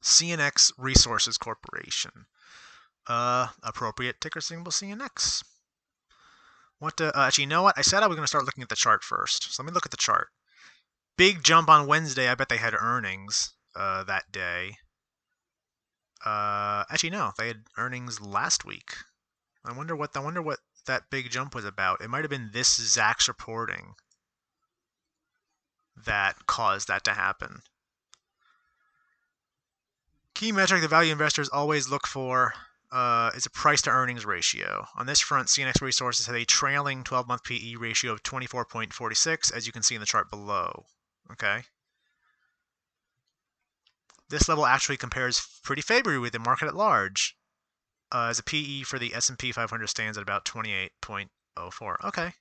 CNX Resources Corporation. Appropriate ticker symbol CNX. Actually, you know what? I said I was going to start looking at the chart first. So let me look at the chart. Big jump on Wednesday. I bet they had earnings that day. Actually, no, they had earnings last week. I wonder what that big jump was about. It might have been this Zacks reporting that caused that to happen. Key metric the value investors always look for is a price to earnings ratio. On this front, CNX Resources had a trailing 12-month PE ratio of 24.46, as you can see in the chart below. Okay. This level actually compares pretty favorably with the market at large, as a PE for the S&P 500 stands at about 28.04. Okay.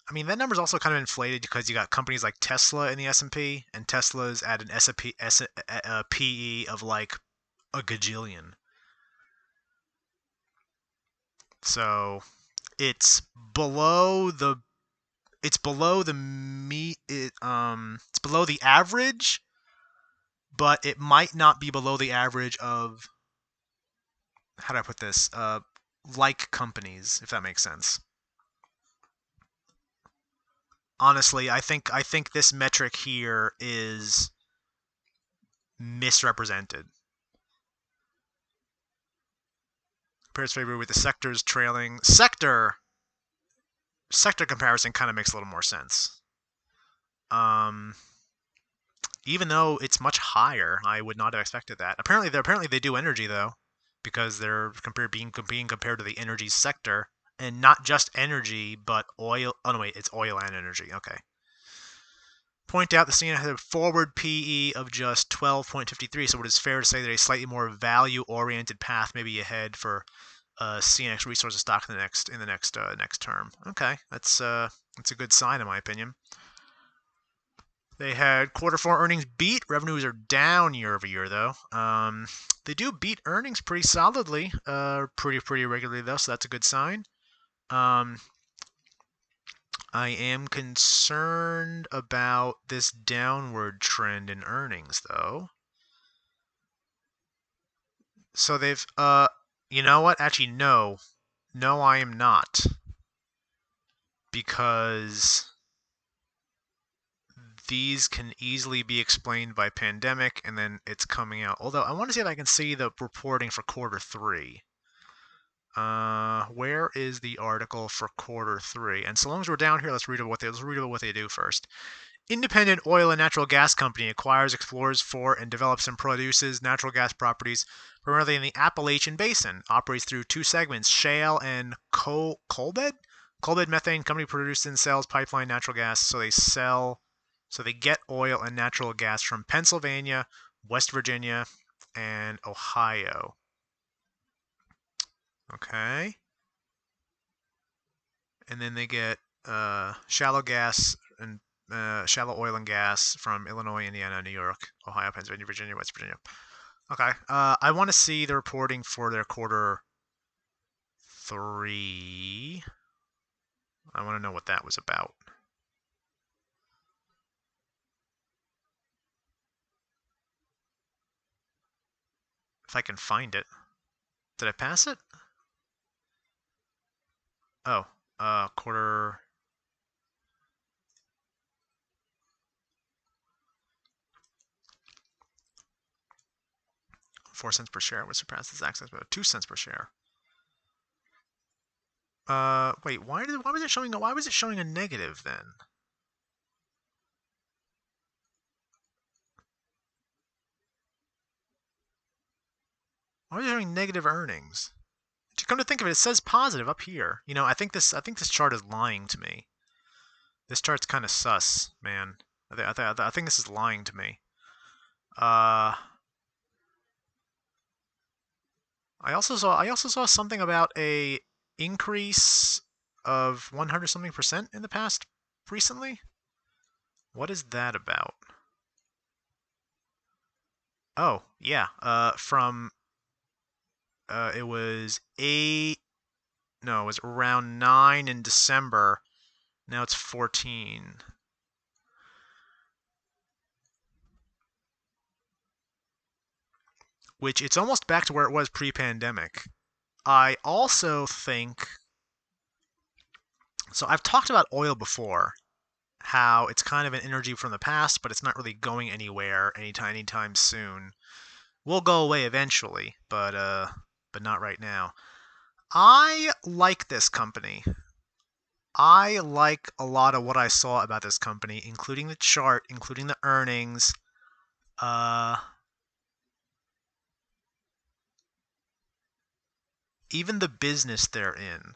I mean, that number's also kind of inflated because you got companies like Tesla in the S&P, and Tesla's at an PE of like a gajillion. So it's below the average, but it might not be below the average of, how do I put this, like companies, if that makes sense. Honestly, I think this metric here is misrepresented. Compares favorably with the sector's trailing sector comparison kind of makes a little more sense. Even though it's much higher, I would not have expected that. Apparently they do energy though, because they're being compared to the energy sector, and not just energy, but oil. Oh no, wait, it's oil and energy. Okay. Point out the CNX has a forward PE of just 12.53, so it is fair to say that a slightly more value-oriented path may be ahead for CNX Resources stock in the next term. Okay, that's a good sign in my opinion. They had Q4 earnings beat. Revenues are down year over year though. They do beat earnings pretty solidly, pretty regularly though, so that's a good sign. I am concerned about this downward trend in earnings though. So they've, you know what? Actually, no, I am not, because these can easily be explained by pandemic, and then it's coming out. Although I want to see if I can see the reporting for Q3. Where is the article for Q3? And so long as we're down here, let's read about what they do first. Independent oil and natural gas company acquires, explores for, and develops and produces natural gas properties primarily in the Appalachian Basin. Operates through two segments: shale and coal bed. Coal bed methane company produces and sells pipeline natural gas. So they get oil and natural gas from Pennsylvania, West Virginia, and Ohio. Okay. And then they get shallow gas and shallow oil and gas from Illinois, Indiana, New York, Ohio, Pennsylvania, Virginia, West Virginia. Okay. I want to see the reporting for their Q3. I want to know what that was about. If I can find it. Did I pass it? Oh, quarter. $0.04 per share would surpass this access, but 2 cents per share. Wait, why was it showing a negative then? Why was it showing negative earnings? To come to think of it, it says positive up here. You know, I think this chart is lying to me. This chart's kind of sus, man. I think this is lying to me. I also saw something about a increase of 100 something percent in the past recently. What is that about? Oh, yeah. It was it was around 9 in December. Now it's 14. which it's almost back to where it was pre-pandemic. I also think so. I've talked about oil before, how it's kind of an energy from the past, but it's not really going anywhere anytime soon. Will go away eventually, but not right now. I like this company. I like a lot of what I saw about this company, including the chart, including the earnings. Even the business they're in,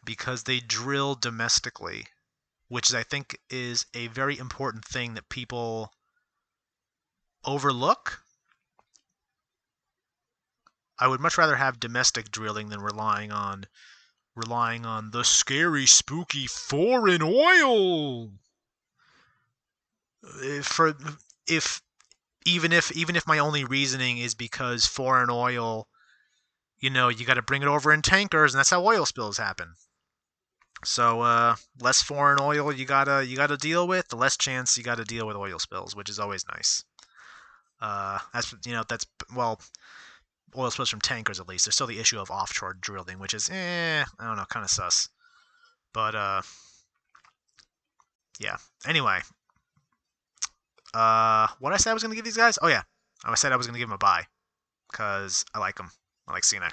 because they drill domestically, which I think is a very important thing that people overlook. I would much rather have domestic drilling than relying on the scary, spooky foreign oil. For if even if my only reasoning is because foreign oil, you got to bring it over in tankers, and that's how oil spills happen. So less foreign oil you gotta deal with, the less chance you got to deal with oil spills, which is always nice. That's well, oil spills from tankers at least. There's still the issue of offshore drilling, which is I don't know, kind of sus. But yeah. Anyway, what I said I was gonna give these guys? Oh yeah, I said I was gonna give them a buy because I like them. I like CNX.